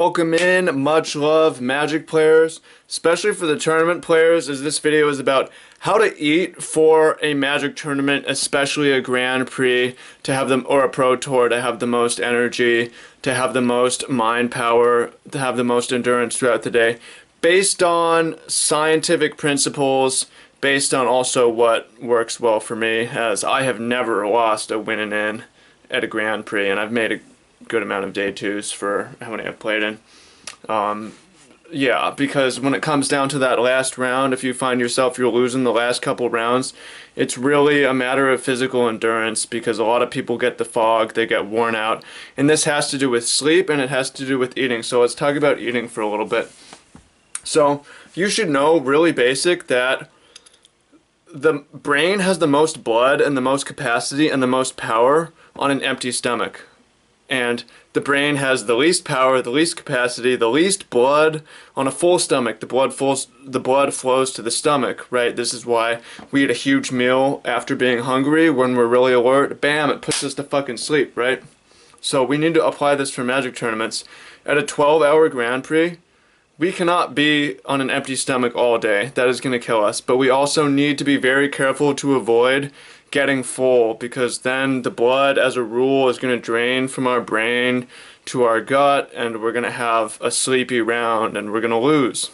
Welcome in, much love, Magic players, especially for the tournament players, as this video is about how to eat for a Magic tournament, especially a Grand Prix, to have them, or a Pro Tour, to have the most energy, to have the most mind power, to have the most endurance throughout the day, based on scientific principles, based on also what works well for me, as I have never lost a winning in at a Grand Prix, and I've made a good amount of day twos for how many I've played in. Yeah, because when it comes down to that last round, if you find yourself you're losing the last couple rounds, it's really a matter of physical endurance because a lot of people get the fog, they get worn out, and this has to do with sleep and it has to do with eating. So let's talk about eating for a little bit. So you should know, really basic, that the brain has the most blood and the most capacity and the most power on an empty stomach. And the brain has the least power, the least capacity, the least blood on a full stomach. The blood flows to the stomach, right? This is why we eat a huge meal after being hungry when we're really alert. Bam, it puts us to fucking sleep, right? So we need to apply this for Magic tournaments. At a 12-hour Grand Prix, we cannot be on an empty stomach all day. That is going to kill us. But we also need to be very careful to avoid getting full, because then the blood, as a rule, is going to drain from our brain to our gut, and we're going to have a sleepy round, and we're going to lose.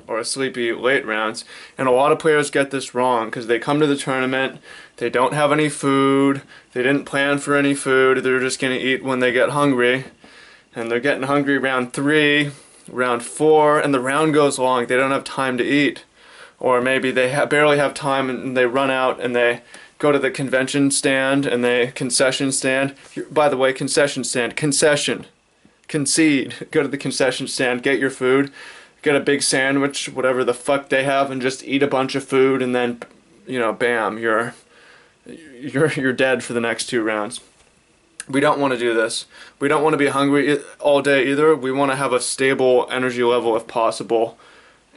Or a sleepy late rounds. And a lot of players get this wrong, because they come to the tournament, they don't have any food, they didn't plan for any food, they're just going to eat when they get hungry, and they're getting hungry round 3, round 4, and the round goes long, they don't have time to eat. Or maybe they barely have time and they run out and they go to the convention stand and they concession stand. By the way, concession stand, concession, concede. Go to the concession stand, get your food, get a big sandwich, whatever the fuck they have, and just eat a bunch of food, and then, you know, bam, you're dead for the next 2 rounds. We don't want to do this. We don't want to be hungry all day either. We want to have a stable energy level if possible.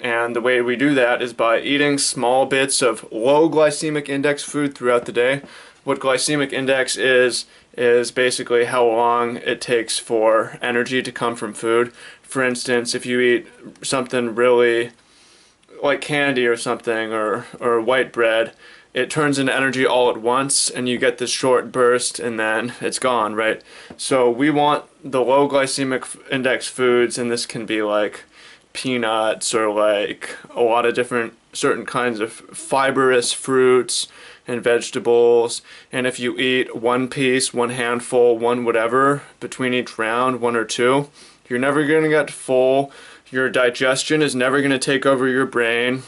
And the way we do that is by eating small bits of low glycemic index food throughout the day. What glycemic index is basically how long it takes for energy to come from food. For instance, if you eat something really like candy or something, or white bread, it turns into energy all at once and you get this short burst and then it's gone, right? So we want the low glycemic index foods, and this can be like peanuts or like a lot of different certain kinds of fibrous fruits and vegetables. And if you eat one piece, one handful, one whatever between each round, 1 or 2, you're never going to get full. Your digestion is never going to take over your brain.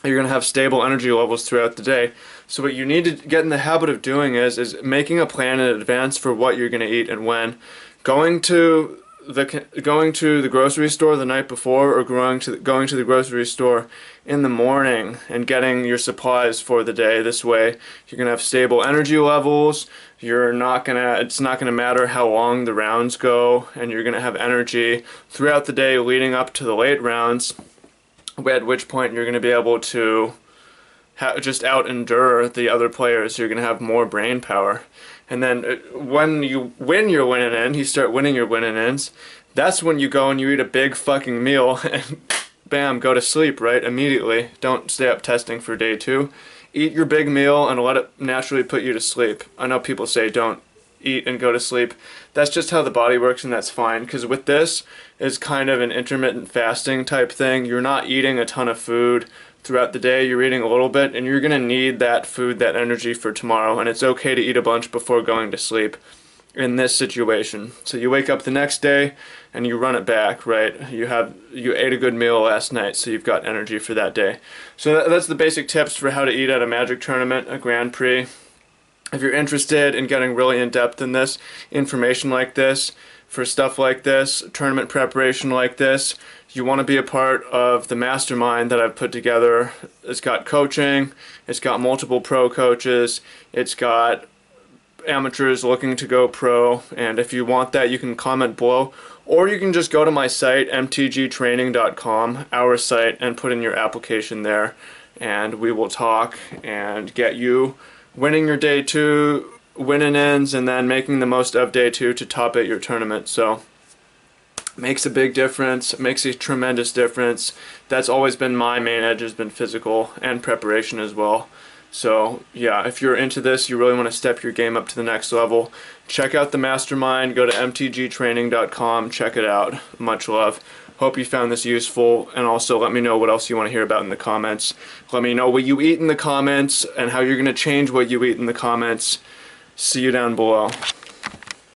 You're going to have stable energy levels throughout the day. So what you need to get in the habit of doing is making a plan in advance for what you're going to eat and when. Going to the grocery store the night before, or going to the grocery store in the morning and getting your supplies for the day. This way you're going to have stable energy levels. It's not gonna matter how long the rounds go, and you're going to have energy throughout the day leading up to the late rounds, at which point you're going to be able to just out-endure the other players. You're going to have more brain power. And then when you win your winning in, you start winning your winning ins, that's when you go and you eat a big fucking meal and bam, go to sleep, right? Immediately. Don't stay up testing for day 2. Eat your big meal and let it naturally put you to sleep. I know people say don't eat and go to sleep. That's just how the body works, and that's fine, because with this, it's kind of an intermittent fasting type thing. You're not eating a ton of food throughout the day, you're eating a little bit, and you're going to need that food, that energy for tomorrow, and it's okay to eat a bunch before going to sleep in this situation. So you wake up the next day and you run it back, right? You ate a good meal last night, so you've got energy for that day. So that's the basic tips for how to eat at a Magic tournament, a Grand Prix. If you're interested in getting really in-depth in this, information like this, for stuff like this, tournament preparation like this, you want to be a part of the mastermind that I've put together. It's got coaching, it's got multiple pro coaches, it's got amateurs looking to go pro, and if you want that, you can comment below, or you can just go to my site, mtgtraining.com, our site, and put in your application there, and we will talk and get you winning your day 2, winning ends, and then making the most of day 2 to top 8 your tournament. So makes a big difference, makes a tremendous difference. That's always been my main edge, has been physical and preparation as well. So yeah, if you're into this, you really want to step your game up to the next level, check out the mastermind, go to mtgtraining.com, check it out. Much love. Hope you found this useful, and also let me know what else you want to hear about in the comments. Let me know what you eat in the comments and how you're going to change what you eat in the comments. See you down below.